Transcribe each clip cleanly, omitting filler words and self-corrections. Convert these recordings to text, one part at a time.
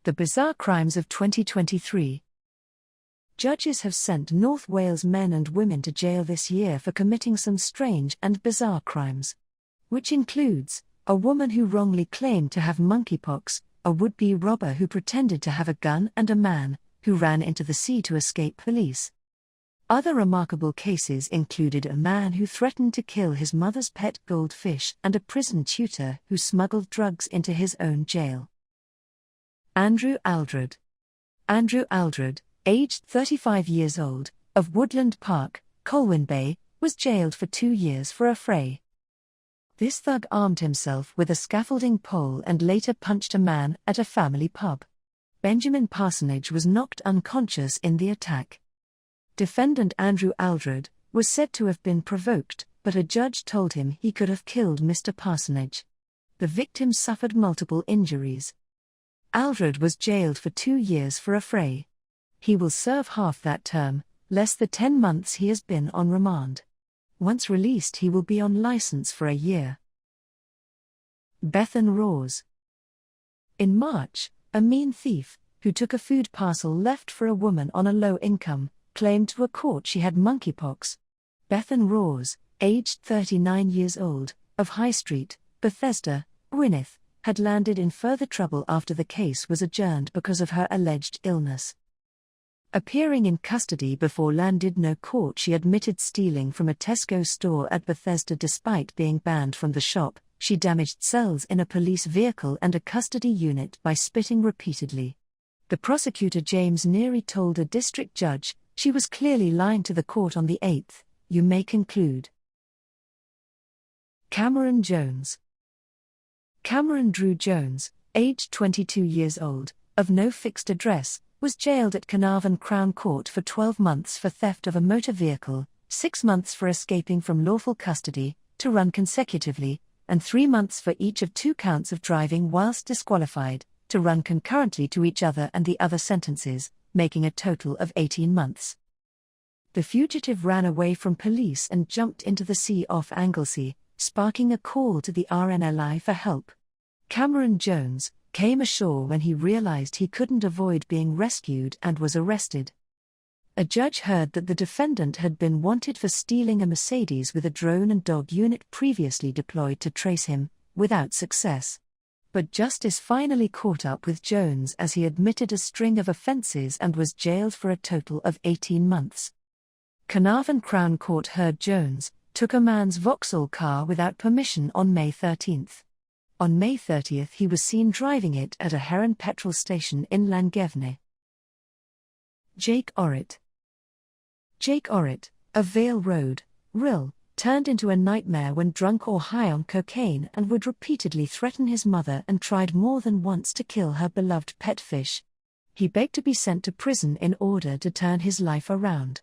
The bizarre crimes of 2023. Judges have sent North Wales men and women to jail this year for committing some strange and bizarre crimes, which includes a woman who wrongly claimed to have monkeypox, a would-be robber who pretended to have a gun, and a man who ran into the sea to escape police. Other remarkable cases included a man who threatened to kill his mother's pet goldfish and a prison tutor who smuggled drugs into his own jail. Andrew Aldred. Andrew Aldred, aged 35 years old, of Woodland Park, Colwyn Bay, was jailed for 2 years for a fray. This thug armed himself with a scaffolding pole and later punched a man at a family pub. Benjamin Parsonage was knocked unconscious in the attack. Defendant Andrew Aldred was said to have been provoked, but a judge told him he could have killed Mr. Parsonage. The victim suffered multiple injuries. Aldred was jailed for 2 years for a fray. He will serve half that term, less the 10 months he has been on remand. Once released, he will be on license for a year. Bethan Rawes. In March, a mean thief, who took a food parcel left for a woman on a low income, claimed to a court she had monkeypox. Bethan Rawes, aged 39 years old, of High Street, Bethesda, Gwynedd, had landed in further trouble after the case was adjourned because of her alleged illness. Appearing in custody before Llandudno court, she admitted stealing from a Tesco store at Bethesda despite being banned from the shop. She damaged cells in a police vehicle and a custody unit by spitting repeatedly. The prosecutor James Neary told a district judge, "She was clearly lying to the court on the 8th, you may conclude." Cameron Jones. Cameron Drew Jones, aged 22 years old, of no fixed address, was jailed at Carnarvon Crown Court for 12 months for theft of a motor vehicle, 6 months for escaping from lawful custody, to run consecutively, and 3 months for each of 2 counts of driving whilst disqualified, to run concurrently to each other and the other sentences, making a total of 18 months. The fugitive ran away from police and jumped into the sea off Anglesey, sparking a call to the RNLI for help. Cameron Jones came ashore when he realized he couldn't avoid being rescued and was arrested. A judge heard that the defendant had been wanted for stealing a Mercedes with a drone and dog unit previously deployed to trace him, without success. But justice finally caught up with Jones as he admitted a string of offences and was jailed for a total of 18 months. Carnarvon Crown Court heard Jones took a man's Vauxhall car without permission on May 13. On May 30 he was seen driving it at a Heron petrol station in Llangefni. Jake Orrit. Jake Orrit, of Vale Road, Rhyl, turned into a nightmare when drunk or high on cocaine and would repeatedly threaten his mother and tried more than once to kill her beloved pet fish. He begged to be sent to prison in order to turn his life around.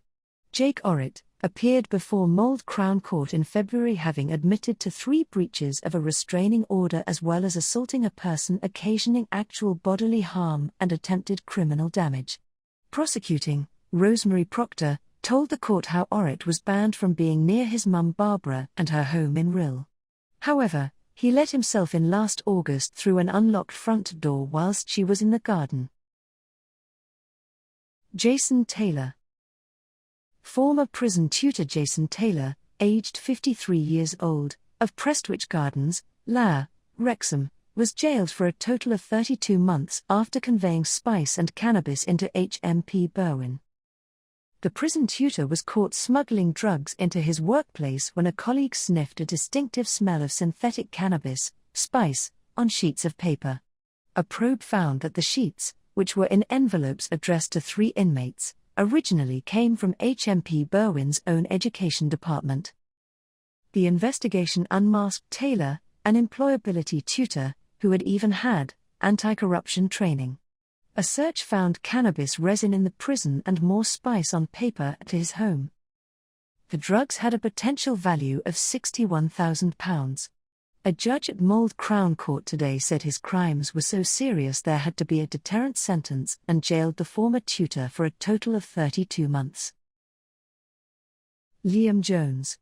Jake Orrit appeared before Mold Crown Court in February, having admitted to 3 breaches of a restraining order as well as assaulting a person, occasioning actual bodily harm and attempted criminal damage. Prosecuting Rosemary Proctor told the court how Orrit was banned from being near his mum Barbara and her home in Rhyl. However, he let himself in last August through an unlocked front door whilst she was in the garden. Jason Taylor. Former prison tutor Jason Taylor, aged 53 years old, of Prestwich Gardens, Laer, Wrexham, was jailed for a total of 32 months after conveying spice and cannabis into HMP Berwyn. The prison tutor was caught smuggling drugs into his workplace when a colleague sniffed a distinctive smell of synthetic cannabis, spice, on sheets of paper. A probe found that the sheets, which were in envelopes addressed to 3 inmates, originally came from HMP Berwyn's own education department. The investigation unmasked Taylor, an employability tutor, who had even had anti-corruption training. A search found cannabis resin in the prison and more spice on paper at his home. The drugs had a potential value of £61,000. A judge at Mold Crown Court today said his crimes were so serious there had to be a deterrent sentence and jailed the former tutor for a total of 32 months. Liam Jones.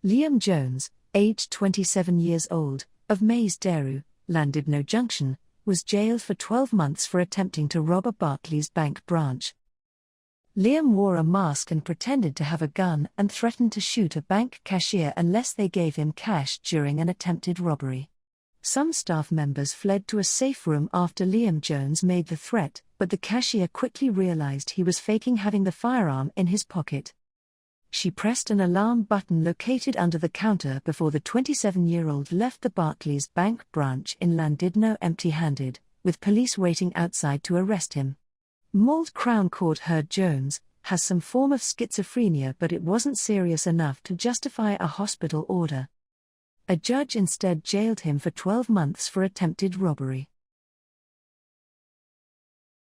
Liam Jones, aged 27 years old, of Maes Daru, Llandudno Junction, was jailed for 12 months for attempting to rob a Barclays Bank branch. Liam wore a mask and pretended to have a gun and threatened to shoot a bank cashier unless they gave him cash during an attempted robbery. Some staff members fled to a safe room after Liam Jones made the threat, but the cashier quickly realized he was faking having the firearm in his pocket. She pressed an alarm button located under the counter before the 27-year-old left the Barclays Bank branch in Llandudno empty-handed, with police waiting outside to arrest him. Mold Crown Court heard Jones has some form of schizophrenia, but it wasn't serious enough to justify a hospital order. A judge instead jailed him for 12 months for attempted robbery.